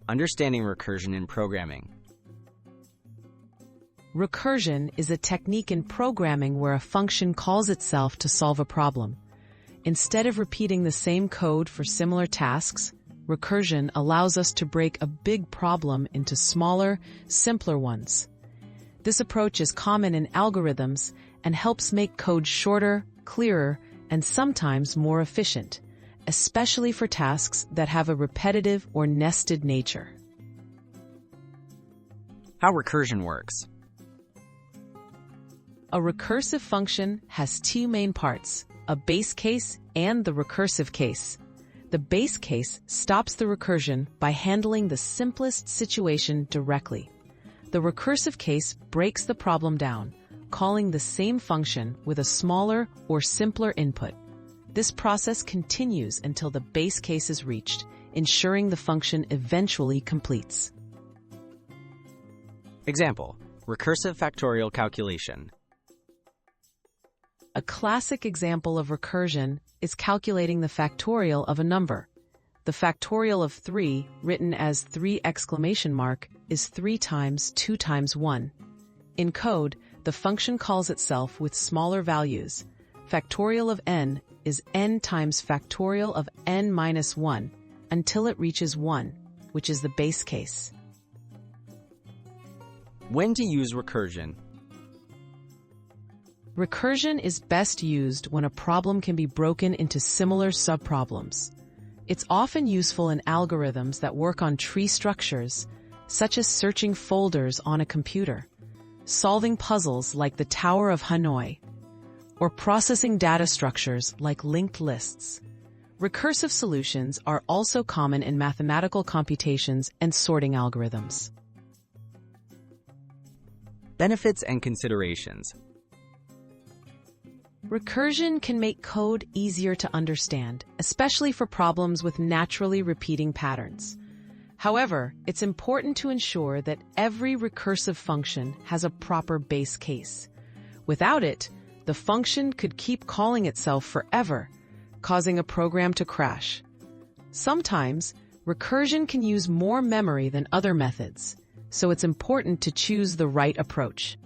Understanding recursion in programming. Recursion is a technique in programming where a function calls itself to solve a problem. Instead of repeating the same code for similar tasks, recursion allows us to break a big problem into smaller, simpler ones. This approach is common in algorithms and helps make code shorter, clearer, and sometimes more efficient, especially for tasks that have a repetitive or nested nature. How recursion works. A recursive function has two main parts, a base case and the recursive case. The base case stops the recursion by handling the simplest situation directly. The recursive case breaks the problem down, calling the same function with a smaller or simpler input. This process continues until the base case is reached, ensuring the function eventually completes. Example: recursive factorial calculation. A classic example of recursion is calculating the factorial of a number. The factorial of 3, written as 3 exclamation mark, is 3 times 2 times 1. In code, the function calls itself with smaller values. Factorial of n is n times factorial of n minus 1 until it reaches 1, which is the base case. When to use recursion. Recursion is best used when a problem can be broken into similar subproblems. It's often useful in algorithms that work on tree structures, such as searching folders on a computer, solving puzzles like the Tower of Hanoi, or processing data structures like linked lists. Recursive solutions are also common in mathematical computations and sorting algorithms. Benefits and considerations. Recursion can make code easier to understand, especially for problems with naturally repeating patterns. However, it's important to ensure that every recursive function has a proper base case. Without it, the function could keep calling itself forever, causing a program to crash. Sometimes, recursion can use more memory than other methods, so it's important to choose the right approach.